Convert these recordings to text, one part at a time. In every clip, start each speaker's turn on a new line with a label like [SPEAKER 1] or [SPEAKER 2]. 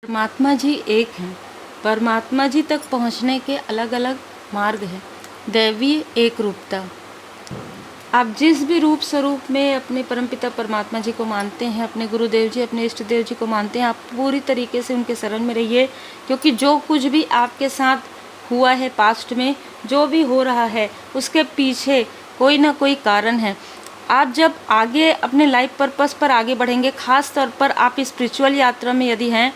[SPEAKER 1] परमात्मा जी एक हैं। परमात्मा जी तक पहुंचने के अलग अलग मार्ग हैं। दैवीय एक रूपता। आप जिस भी रूप स्वरूप में अपने परमपिता परमात्मा जी को मानते हैं, अपने गुरुदेव जी, अपने इष्ट देव जी को मानते हैं, आप पूरी तरीके से उनके शरण में रहिए, क्योंकि जो कुछ भी आपके साथ हुआ है पास्ट में, जो भी हो रहा है, उसके पीछे कोई ना कोई कारण है। आप जब आगे अपने लाइफ पर्पस पर आगे बढ़ेंगे, खास तौर पर आप स्पिरिचुअल यात्रा में यदि हैं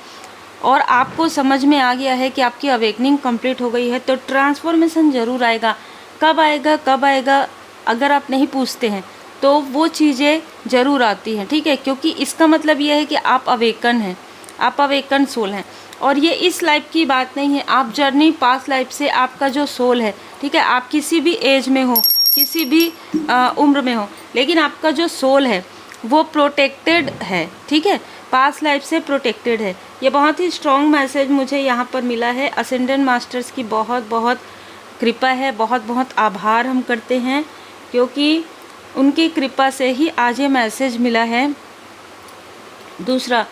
[SPEAKER 1] और आपको समझ में आ गया है कि आपकी अवेकनिंग कंप्लीट हो गई है, तो ट्रांसफॉर्मेशन ज़रूर आएगा। कब आएगा कब आएगा अगर आप नहीं पूछते हैं तो वो चीज़ें ज़रूर आती हैं, ठीक है। क्योंकि इसका मतलब ये है कि आप अवेकन हैं, आप अवेकन सोल हैं। और ये इस लाइफ की बात नहीं है, आप जर्नी पास्ट लाइफ से आपका जो सोल है, ठीक है, आप किसी भी एज में हो, किसी भी उम्र में हो, लेकिन आपका जो सोल है वो प्रोटेक्टेड है, ठीक है, पास्ट लाइफ से प्रोटेक्टेड है। ये बहुत ही स्ट्रॉन्ग मैसेज मुझे यहाँ पर मिला है। असेंडेंट मास्टर्स की बहुत बहुत कृपा है, बहुत बहुत आभार हम करते हैं, क्योंकि उनकी कृपा से ही आज ये मैसेज मिला है। दूसरा,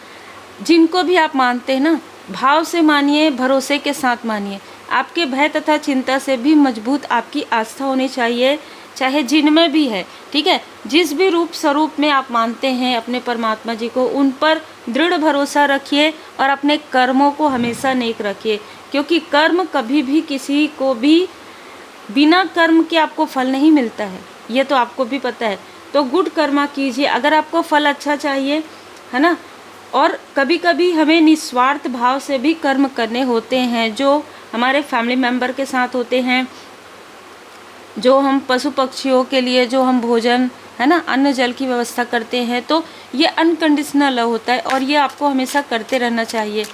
[SPEAKER 1] जिनको भी आप मानते हैं ना, भाव से मानिए, भरोसे के साथ मानिए। आपके भय तथा चिंता से भी मजबूत आपकी आस्था होनी चाहिए, चाहे जिनमें भी है, ठीक है। जिस भी रूप स्वरूप में आप मानते हैं अपने परमात्मा जी को, उन पर दृढ़ भरोसा रखिए और अपने कर्मों को हमेशा नेक रखिए, क्योंकि कर्म कभी भी किसी को भी बिना कर्म के आपको फल नहीं मिलता है, ये तो आपको भी पता है। तो गुड कर्मा कीजिए अगर आपको फल अच्छा चाहिए, है ना। और कभी कभी हमें निस्वार्थ भाव से भी कर्म करने होते हैं, जो हमारे फैमिली मेम्बर के साथ होते हैं, जो हम पशु पक्षियों के लिए जो हम भोजन, है ना, अन्न जल की व्यवस्था करते हैं, तो ये अनकंडीशनल लव होता है और ये आपको हमेशा करते रहना चाहिए।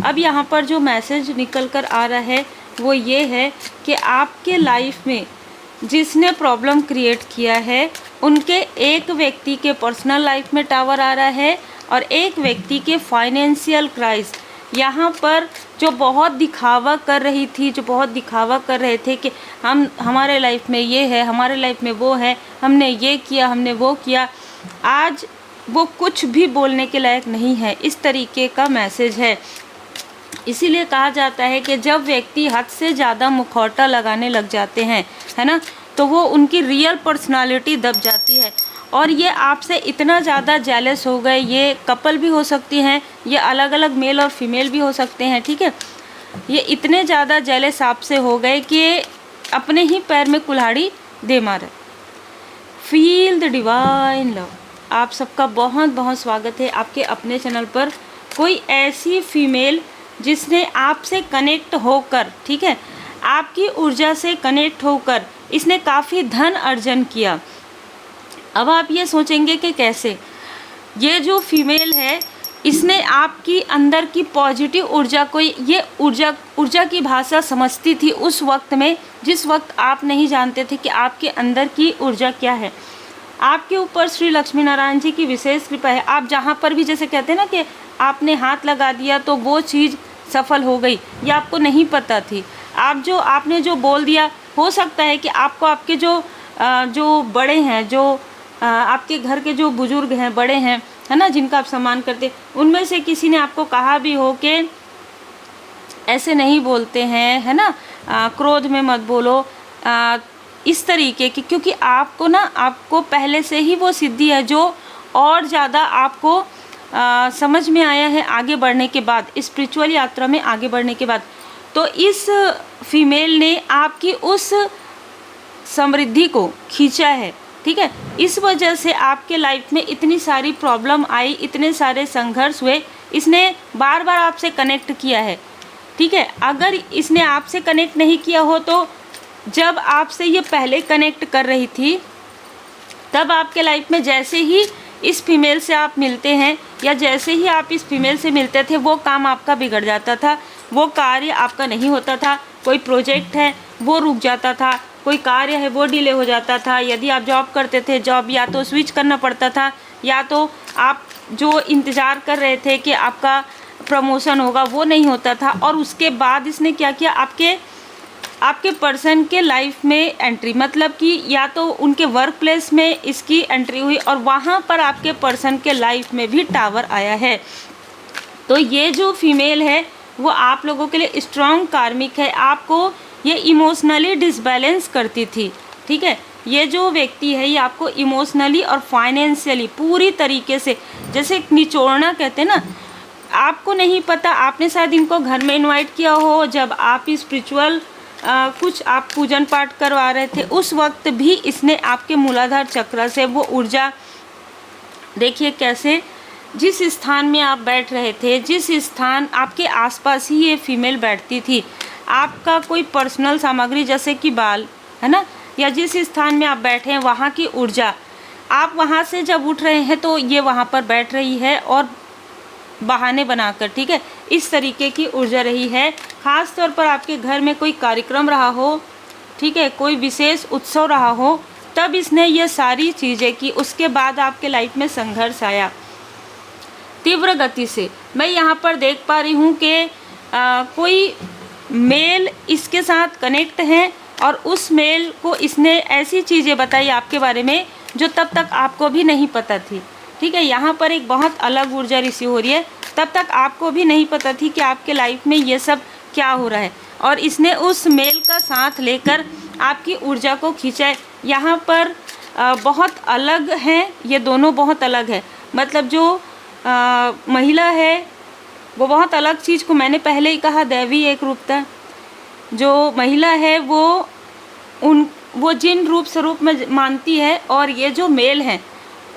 [SPEAKER 1] अब यहाँ पर जो मैसेज निकल कर आ रहा है वो ये है कि आपके लाइफ में जिसने प्रॉब्लम क्रिएट किया है, उनके एक व्यक्ति के पर्सनल लाइफ में टावर आ रहा है और एक व्यक्ति के फाइनेंशियल क्राइस। यहाँ पर जो बहुत दिखावा कर रही थी, जो बहुत दिखावा कर रहे थे कि हमारे लाइफ में ये है, हमारे लाइफ में वो है, हमने ये किया, हमने वो किया, आज वो कुछ भी बोलने के लायक नहीं है। इस तरीके का मैसेज है। इसीलिए कहा जाता है कि जब व्यक्ति हद से ज़्यादा मुखौटा लगाने लग जाते हैं, है ना, तो वो उनकी रियल पर्सनालिटी दब जाती है। और ये आपसे इतना ज़्यादा जेलस हो गए, ये कपल भी हो सकती हैं, ये अलग अलग मेल और फीमेल भी हो सकते हैं, ठीक है। ये इतने ज़्यादा जेलस आपसे हो गए कि अपने ही पैर में कुल्हाड़ी दे मारे। Feel the divine love. आप सबका बहुत बहुत स्वागत है आपके अपने चैनल पर। कोई ऐसी फीमेल जिसने आपसे कनेक्ट होकर, ठीक है, आपकी ऊर्जा से कनेक्ट होकर इसने काफ़ी धन अर्जन किया। अब आप ये सोचेंगे कि कैसे। ये जो फीमेल है, इसने आपकी अंदर की पॉजिटिव ऊर्जा को, ये ऊर्जा की भाषा समझती थी उस वक्त में, जिस वक्त आप नहीं जानते थे कि आपके अंदर की ऊर्जा क्या है। आपके ऊपर श्री लक्ष्मी नारायण जी की विशेष कृपा है। आप जहाँ पर भी, जैसे कहते हैं ना कि आपने हाथ लगा दिया तो वो चीज़ सफल हो गई, ये आपको नहीं पता थी। आपने जो बोल दिया, हो सकता है कि आपको आपके जो बड़े हैं, जो आपके घर के जो बुजुर्ग हैं, बड़े हैं, है ना, जिनका आप सम्मान करते, उनमें से किसी ने आपको कहा भी हो कि ऐसे नहीं बोलते हैं, है ना, क्रोध में मत बोलो, इस तरीके की। क्योंकि आपको पहले से ही वो सिद्धि है, जो और ज़्यादा आपको समझ में आया है आगे बढ़ने के बाद, स्पिरिचुअल यात्रा में आगे बढ़ने के बाद। तो इस फीमेल ने आपकी उस समृद्धि को खींचा है, ठीक है। इस वजह से आपके लाइफ में इतनी सारी प्रॉब्लम आई, इतने सारे संघर्ष हुए। इसने बार बार आपसे कनेक्ट किया है, ठीक है। अगर इसने आपसे कनेक्ट नहीं किया हो, तो जब आपसे ये पहले कनेक्ट कर रही थी, तब आपके लाइफ में जैसे ही इस फीमेल से आप मिलते हैं, या जैसे ही आप इस फीमेल से मिलते थे, वो काम आपका बिगड़ जाता था, वो कार्य आपका नहीं होता था। कोई प्रोजेक्ट है वो रुक जाता था, कोई कार्य है वो डिले हो जाता था। यदि आप जॉब करते थे, जॉब या तो स्विच करना पड़ता था, या तो आप जो इंतज़ार कर रहे थे कि आपका प्रमोशन होगा, वो नहीं होता था। और उसके बाद इसने क्या किया, आपके पर्सन के लाइफ में एंट्री, मतलब कि या तो उनके वर्क प्लेस में इसकी एंट्री हुई और वहाँ पर आपके पर्सन के लाइफ में भी टावर आया है। तो ये जो फीमेल है वो आप लोगों के लिए स्ट्रॉन्ग कार्मिक है, आपको ये इमोशनली डिसबैलेंस करती थी, ठीक है। ये जो व्यक्ति है ये आपको इमोशनली और फाइनेंशियली पूरी तरीके से, जैसे निचोड़ना कहते हैं ना, आपको नहीं पता, आपने शायद इनको घर में इनवाइट किया हो जब आप स्पिरिचुअल कुछ आप पूजन पाठ करवा रहे थे, उस वक्त भी इसने आपके मूलाधार चक्र से वो ऊर्जा, देखिए कैसे, जिस स्थान में आप बैठ रहे थे, जिस स्थान आपके आसपास ही ये फीमेल बैठती थी, आपका कोई पर्सनल सामग्री जैसे कि बाल है ना, या जिस स्थान में आप बैठे हैं वहाँ की ऊर्जा, आप वहाँ से जब उठ रहे हैं तो ये वहाँ पर बैठ रही है और बहाने बनाकर, ठीक है, इस तरीके की ऊर्जा रही है। ख़ास तौर पर आपके घर में कोई कार्यक्रम रहा हो, ठीक है, कोई विशेष उत्सव रहा हो, तब इसने ये सारी चीज़ें की। उसके बाद आपके लाइफ में संघर्ष आया तीव्र गति से। मैं यहाँ पर देख पा रही हूँ कि कोई मेल इसके साथ कनेक्ट है और उस मेल को इसने ऐसी चीज़ें बताई आपके बारे में जो तब तक आपको भी नहीं पता थी, ठीक है। यहाँ पर एक बहुत अलग ऊर्जा रिसीव हो रही है, तब तक आपको भी नहीं पता थी कि आपके लाइफ में ये सब क्या हो रहा है, और इसने उस मेल का साथ लेकर आपकी ऊर्जा को खींचा है। यहाँ पर बहुत अलग हैं, ये दोनों बहुत अलग है, मतलब जो महिला है वो बहुत अलग चीज़ को, मैंने पहले ही कहा दैवी एक रूपता, जो महिला है वो जिन रूप स्वरूप में मानती है, और ये जो मेल हैं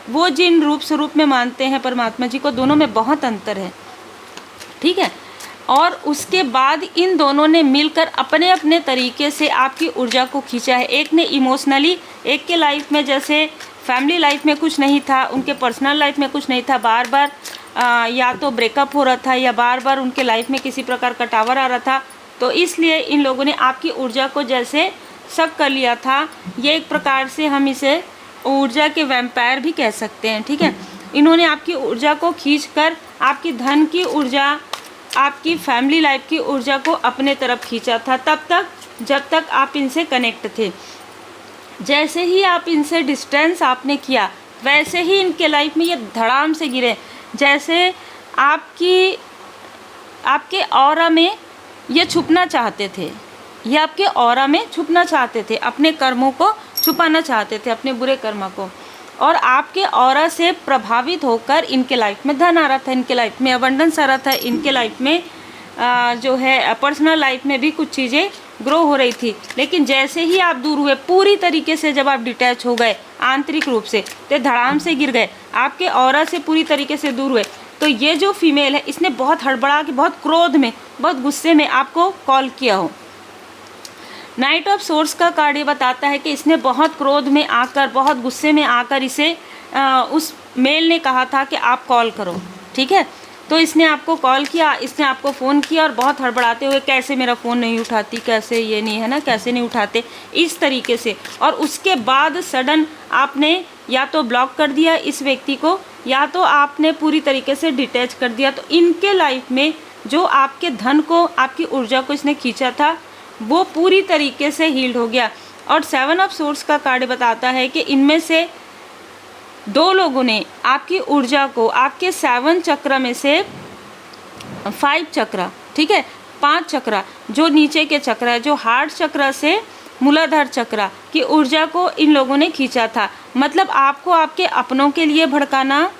[SPEAKER 1] वो जिन रूप स्वरूप में मानते हैं परमात्मा जी को, दोनों में बहुत अंतर है, ठीक है। और उसके बाद इन दोनों ने मिलकर अपने अपने तरीके से आपकी ऊर्जा को खींचा है। एक ने इमोशनली, एक के लाइफ में जैसे फैमिली लाइफ में कुछ नहीं था, उनके पर्सनल लाइफ में कुछ नहीं था, बार बार या तो ब्रेकअप हो रहा था या बार बार उनके लाइफ में किसी प्रकार का टावर आ रहा था, तो इसलिए इन लोगों ने आपकी ऊर्जा को जैसे शक कर लिया था। ये एक प्रकार से हम इसे ऊर्जा के वैम्पायर भी कह सकते हैं, ठीक है। इन्होंने आपकी ऊर्जा को खींचकर आपकी धन की ऊर्जा, आपकी फैमिली लाइफ की ऊर्जा को अपने तरफ खींचा था, तब तक जब तक आप इनसे कनेक्ट थे। जैसे ही आप इनसे डिस्टेंस आपने किया, वैसे ही इनके लाइफ में ये धड़ाम से गिरे, जैसे आपके ऑरा में ये छुपना चाहते थे, ये आपके ऑरा में छुपना चाहते थे, अपने कर्मों को छुपाना चाहते थे, अपने बुरे कर्म को, और आपके ऑरा से प्रभावित होकर इनके लाइफ में धन आ रहा था, इनके लाइफ में अबंडेंस आ रहा था, इनके लाइफ में जो है पर्सनल लाइफ में भी कुछ चीज़ें ग्रो हो रही थी। लेकिन जैसे ही आप दूर हुए पूरी तरीके से, जब आप डिटैच हो गए आंतरिक रूप से, तो धड़ाम से गिर गए, आपके ऑरा से पूरी तरीके से दूर हुए, तो ये जो फीमेल है इसने बहुत हड़बड़ा के, बहुत क्रोध में, बहुत गुस्से में आपको कॉल किया हो। नाइट ऑफ सोर्स का कार्ड ये बताता है कि इसने बहुत क्रोध में आकर, बहुत गुस्से में आकर इसे उस मेल ने कहा था कि आप कॉल करो, ठीक है। तो इसने आपको कॉल किया, इसने आपको फ़ोन किया और बहुत हड़बड़ाते हुए, कैसे मेरा फ़ोन नहीं उठाती, कैसे ये नहीं है ना, कैसे नहीं उठाते, इस तरीके से। और उसके बाद सडन आपने या तो ब्लॉक कर दिया इस व्यक्ति को, या तो आपने पूरी तरीके से डिटैच कर दिया। तो इनके लाइफ में जो आपके धन को, आपकी ऊर्जा को इसने खींचा था, वो पूरी तरीके से हील्ड हो गया। और 7 ऑफ सोर्स का कार्ड बताता है कि इनमें से 2 लोगों ने आपकी ऊर्जा को, आपके 7 चक्र में से 5 चक्र, ठीक है, 5 चक्र जो नीचे के चक्र है, जो हार्ट चक्र से मूलाधार चक्र की ऊर्जा को इन लोगों ने खींचा था। मतलब आपको आपके अपनों के लिए भड़काना,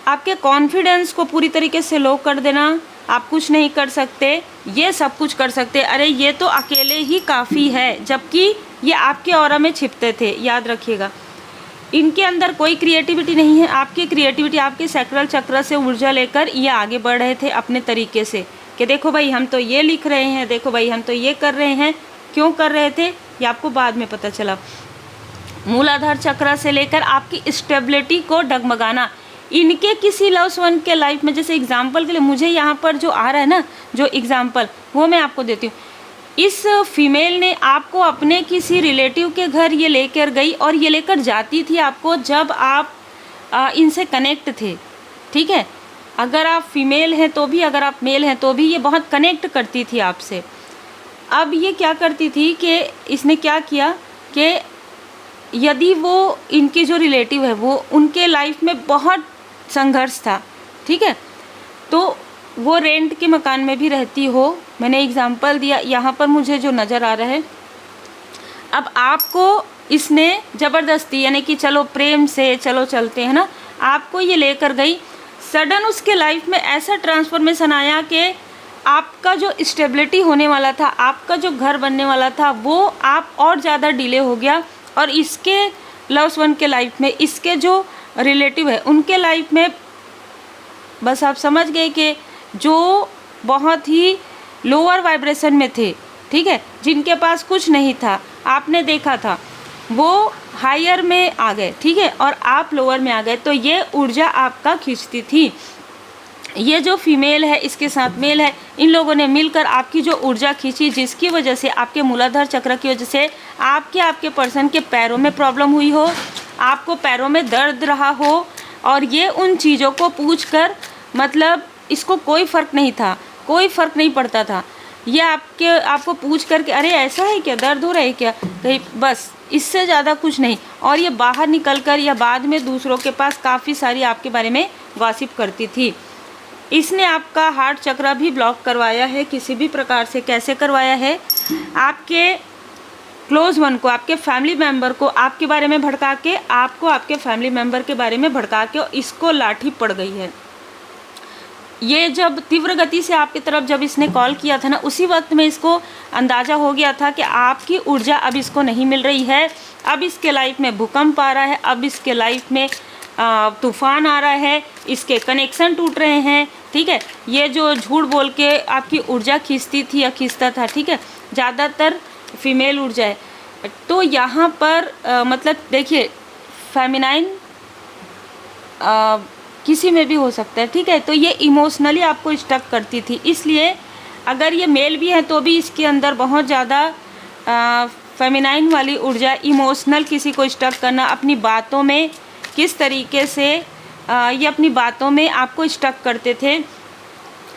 [SPEAKER 1] आपके कॉन्फिडेंस को पूरी तरीके से लो कर देना, आप कुछ नहीं कर सकते, ये सब कुछ कर सकते, अरे ये तो अकेले ही काफ़ी है, जबकि ये आपके ऑरा में छिपते थे। याद रखिएगा, इनके अंदर कोई क्रिएटिविटी नहीं है, आपकी क्रिएटिविटी आपके सैक्रल चक्र से ऊर्जा लेकर ये आगे बढ़ रहे थे अपने तरीके से, कि देखो भाई हम तो ये लिख रहे हैं, देखो भाई हम तो ये कर रहे हैं। क्यों कर रहे थे ये आपको बाद में पता चला। मूलाधार चक्र से लेकर आपकी स्टेबिलिटी को डगमगाना, इनके किसी लव्स वन के लाइफ में, जैसे एग्जाम्पल के लिए मुझे यहाँ पर जो आ रहा है ना, जो एग्जाम्पल वो मैं आपको देती हूँ। इस फीमेल ने आपको अपने किसी रिलेटिव के घर ये लेकर गई, और ये लेकर जाती थी आपको जब आप इनसे कनेक्ट थे, ठीक है। अगर आप फीमेल हैं तो भी, अगर आप मेल हैं तो भी, ये बहुत कनेक्ट करती थी आपसे। अब ये क्या करती थी कि इसने क्या किया कि यदि वो, इनकी जो रिलेटिव है वो, उनके लाइफ में बहुत संघर्ष था, ठीक है, तो वो रेंट के मकान में भी रहती हो, मैंने एग्जांपल दिया, यहाँ पर मुझे जो नज़र आ रहा है, अब आपको इसने ज़बरदस्ती यानी कि चलो प्रेम से चलो चलते हैं ना, आपको ये लेकर गई, सडन उसके लाइफ में ऐसा ट्रांसफॉर्मेशन आया कि आपका जो स्टेबिलिटी होने वाला था, आपका जो घर बनने वाला था, वो आप और ज़्यादा डिले हो गया, और इसके लव्स वन के लाइफ में, इसके जो रिलेटिव है उनके लाइफ में, बस आप समझ गए कि जो बहुत ही लोअर वाइब्रेशन में थे, ठीक है, जिनके पास कुछ नहीं था, आपने देखा था, वो हायर में आ गए, ठीक है, और आप लोअर में आ गए। तो ये ऊर्जा आपका खींचती थी। ये जो फीमेल है इसके साथ मेल है, इन लोगों ने मिलकर आपकी जो ऊर्जा खींची, जिसकी वजह से आपके मूलाधार चक्र की वजह से आपके पर्सन के पैरों में प्रॉब्लम हुई हो, आपको पैरों में दर्द रहा हो, और ये उन चीज़ों को पूछकर, मतलब इसको कोई फ़र्क नहीं था, कोई फ़र्क नहीं पड़ता था, ये आपको पूछ कर कि अरे ऐसा है क्या, दर्द हो रहा है क्या, कहीं, बस इससे ज़्यादा कुछ नहीं। और ये बाहर निकल कर या बाद में दूसरों के पास काफ़ी सारी आपके बारे में गॉसिप करती थी। इसने आपका हार्ट चक्र भी ब्लॉक करवाया है किसी भी प्रकार से। कैसे करवाया है? आपके क्लोज वन को, आपके फैमिली मेम्बर को आपके बारे में भड़का के, आपको आपके फैमिली मेम्बर के बारे में भड़का के इसको लाठी पड़ गई है। ये जब तीव्र गति से आपकी तरफ जब इसने कॉल किया था ना, उसी वक्त में इसको अंदाज़ा हो गया था कि आपकी ऊर्जा अब इसको नहीं मिल रही है, अब इसके लाइफ में भूकंप आ रहा है, अब इसके लाइफ में तूफान आ रहा है, इसके कनेक्शन टूट रहे हैं, ठीक है। ये जो झूठ बोल के आपकी ऊर्जा खींचती थी या खींचता था, ठीक है, ज़्यादातर फीमेल ऊर्जा है। तो यहाँ पर मतलब देखिए फेमिनाइन किसी में भी हो सकता है, ठीक है। तो ये इमोशनली आपको स्टक करती थी, इसलिए अगर ये मेल भी है तो भी इसके अंदर बहुत ज़्यादा फेमिनाइन वाली ऊर्जा, इमोशनल किसी को स्टक करना, अपनी बातों में किस तरीके से ये अपनी बातों में आपको स्टक करते थे।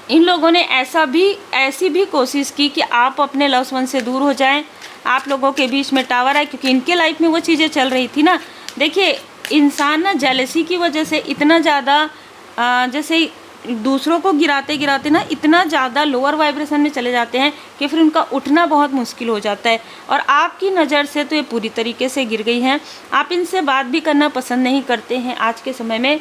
[SPEAKER 1] इन लोगों ने ऐसी भी कोशिश की कि आप अपने लव्स वन से दूर हो जाएं, आप लोगों के बीच में टावर आए, क्योंकि इनके लाइफ में वो चीज़ें चल रही थी ना। देखिए इंसान ना जेलसी की वजह से इतना ज़्यादा जैसे दूसरों को गिराते गिराते ना इतना ज़्यादा लोअर वाइब्रेशन में चले जाते हैं कि फिर उनका उठना बहुत मुश्किल हो जाता है। और आपकी नज़र से तो ये पूरी तरीके से गिर गई हैं, आप इनसे बात भी करना पसंद नहीं करते हैं आज के समय में।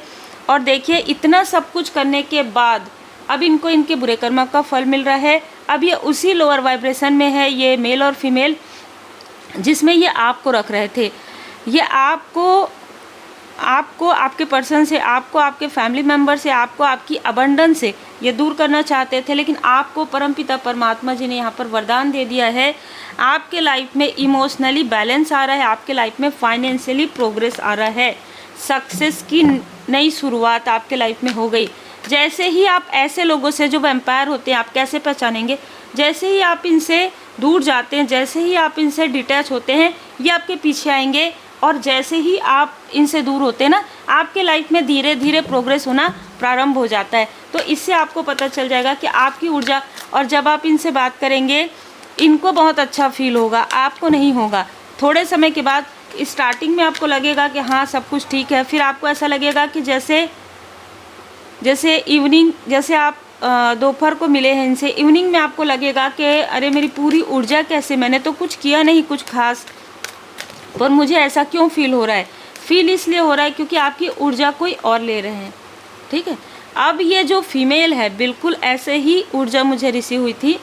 [SPEAKER 1] और देखिए इतना सब कुछ करने के बाद अब इनको इनके बुरे कर्म का फल मिल रहा है। अब ये उसी लोअर वाइब्रेशन में है, ये मेल और फीमेल, जिसमें ये आपको रख रहे थे। ये आपको आपके पर्सन से, आपको आपके फैमिली मेम्बर से, आपको आपकी अबंडन से ये दूर करना चाहते थे, लेकिन आपको परमपिता परमात्मा जी ने यहाँ पर वरदान दे दिया है। आपके लाइफ में इमोशनली बैलेंस आ रहा है, आपके लाइफ में फाइनेंशियली प्रोग्रेस आ रहा है, सक्सेस की नई शुरुआत आपके लाइफ में हो गई। जैसे ही आप ऐसे लोगों से जो वैम्पायर होते हैं, आप कैसे पहचानेंगे? जैसे ही आप इनसे दूर जाते हैं, जैसे ही आप इनसे डिटैच होते हैं, ये आपके पीछे आएंगे। और जैसे ही आप इनसे दूर होते हैं ना, आपके लाइफ में धीरे धीरे प्रोग्रेस होना प्रारंभ हो जाता है। तो इससे आपको पता चल जाएगा कि आपकी ऊर्जा, और जब आप इनसे बात करेंगे इनको बहुत अच्छा फील होगा, आपको नहीं होगा। थोड़े समय के बाद स्टार्टिंग में आपको लगेगा कि हाँ सब कुछ ठीक है, फिर आपको ऐसा लगेगा कि जैसे इवनिंग, जैसे आप दोपहर को मिले हैं इनसे, इवनिंग में आपको लगेगा कि अरे मेरी पूरी ऊर्जा कैसे, मैंने तो कुछ किया नहीं कुछ खास, पर मुझे ऐसा क्यों फील हो रहा है? फील इसलिए हो रहा है क्योंकि आपकी ऊर्जा कोई और ले रहे हैं, ठीक है। अब ये जो फीमेल है, बिल्कुल ऐसे ही ऊर्जा मुझे रिसीव हुई थी।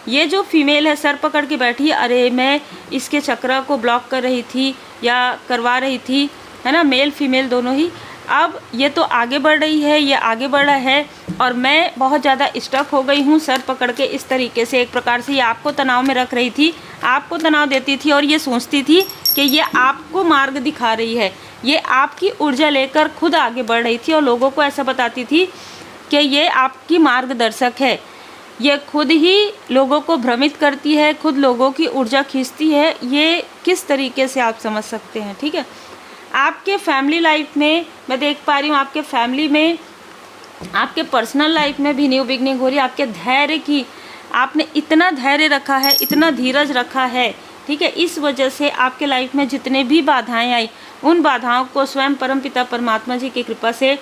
[SPEAKER 1] ये जो फीमेल है सर पकड़ के बैठी है, अरे मैं इसके चक्र को ब्लॉक कर रही थी या करवा रही थी, है ना, मेल फीमेल दोनों ही। अब ये तो आगे बढ़ रही है, ये आगे बढ़ रहा है, और मैं बहुत ज़्यादा स्टक हो गई हूँ सर पकड़ के। इस तरीके से एक प्रकार से ये आपको तनाव में रख रही थी, आपको तनाव देती थी, और ये सोचती थी कि ये आपको मार्ग दिखा रही है, ये आपकी ऊर्जा लेकर खुद आगे बढ़ रही थी, और लोगों को ऐसा बताती थी कि ये आपकी मार्गदर्शक है। ये खुद ही लोगों को भ्रमित करती है, खुद लोगों की ऊर्जा खींचती है। ये किस तरीके से आप समझ सकते हैं, ठीक है। आपके फैमिली लाइफ में मैं देख पा रही हूँ, आपके फैमिली में, आपके पर्सनल लाइफ में भी न्यू बिगनिंग हो रही है। आपके धैर्य की, आपने इतना धैर्य रखा है, इतना धीरज रखा है, ठीक है। इस वजह से आपके लाइफ में जितने भी बाधाएं आई, उन बाधाओं को स्वयं परमपिता परमात्मा जी की कृपा से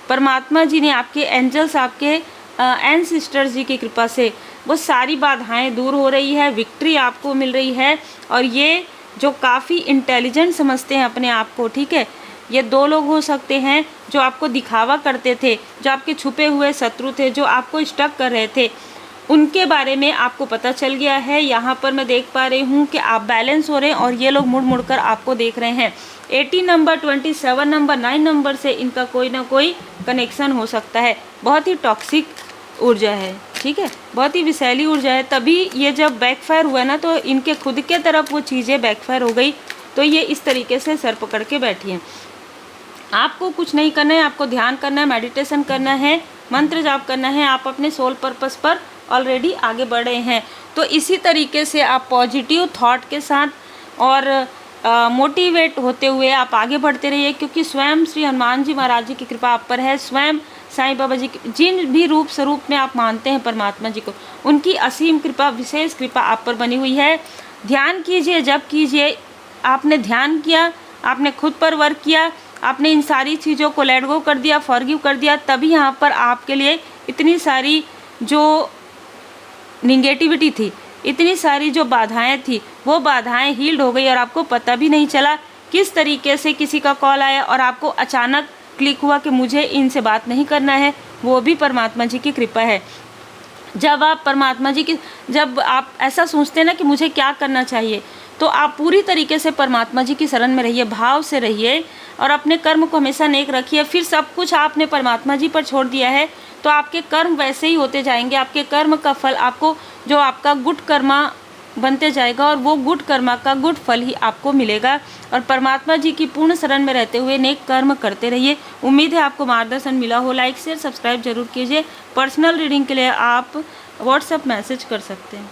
[SPEAKER 1] परमात्मा जी ने, आपके एंजल्स आपके एंसेस्टर्स जी की कृपा से वो सारी बाधाएं दूर हो रही है, विक्ट्री आपको मिल रही है। और ये जो काफ़ी इंटेलिजेंट समझते हैं अपने आप को, ठीक है, ये 2 लोग हो सकते हैं जो आपको दिखावा करते थे, जो आपके छुपे हुए शत्रु थे, जो आपको स्टक कर रहे थे, उनके बारे में आपको पता चल गया है। यहाँ पर मैं देख पा रही हूँ कि आप बैलेंस हो रहे हैं और ये लोग मुड़ मुड़ कर आपको देख रहे हैं। 18 नंबर, 27 नंबर, 9 नंबर से इनका कोई ना कोई कनेक्शन हो सकता है। बहुत ही टॉक्सिक ऊर्जा है, ठीक है, बहुत ही विषैली ऊर्जा है। तभी ये जब बैकफायर हुआ ना, तो इनके खुद के तरफ वो चीज़ें बैकफायर हो गई, तो ये इस तरीके से सर पकड़ के बैठी हैं। आपको कुछ नहीं करना है, आपको ध्यान करना है, मेडिटेशन करना है, मंत्र जाप करना है। आप अपने सोल पर्पस पर ऑलरेडी आगे बढ़ रहे हैं। तो इसी तरीके से आप पॉजिटिव थॉट के साथ और मोटिवेट होते हुए आप आगे बढ़ते रहिए, क्योंकि स्वयं श्री हनुमान जी महाराज जी की कृपा आप पर है। स्वयं साईं बाबा जी की जिन भी रूप स्वरूप में आप मानते हैं परमात्मा जी को, उनकी असीम कृपा, विशेष कृपा आप पर बनी हुई है। ध्यान कीजिए, जप कीजिए। आपने ध्यान किया, आपने खुद पर वर्क किया, आपने इन सारी चीज़ों को लेट गो कर दिया, फॉरगिव कर दिया, तभी यहाँ पर आपके लिए इतनी सारी जो निगेटिविटी थी, इतनी सारी जो बाधाएं थी, वो बाधाएं हील्ड हो गई और आपको पता भी नहीं चला किस तरीके से किसी का कॉल आया और आपको अचानक क्लिक हुआ कि मुझे इनसे बात नहीं करना है। वो भी परमात्मा जी की कृपा है। जब आप परमात्मा जी की, जब आप ऐसा सोचते हैं ना कि मुझे क्या करना चाहिए, तो आप पूरी तरीके से परमात्मा जी की शरण में रहिए, भाव से रहिए और अपने कर्म को हमेशा नेक रखिए। फिर सब कुछ आपने परमात्मा जी पर छोड़ दिया है, तो आपके कर्म वैसे ही होते जाएंगे। आपके कर्म का फल आपको, जो आपका गुड कर्मा बनते जाएगा, और वो गुड कर्मा का गुड फल ही आपको मिलेगा। और परमात्मा जी की पूर्ण शरण में रहते हुए नेक कर्म करते रहिए। उम्मीद है आपको मार्गदर्शन मिला हो। लाइक शेयर सब्सक्राइब जरूर कीजिए। पर्सनल रीडिंग के लिए आप व्हाट्सएप मैसेज कर सकते हैं।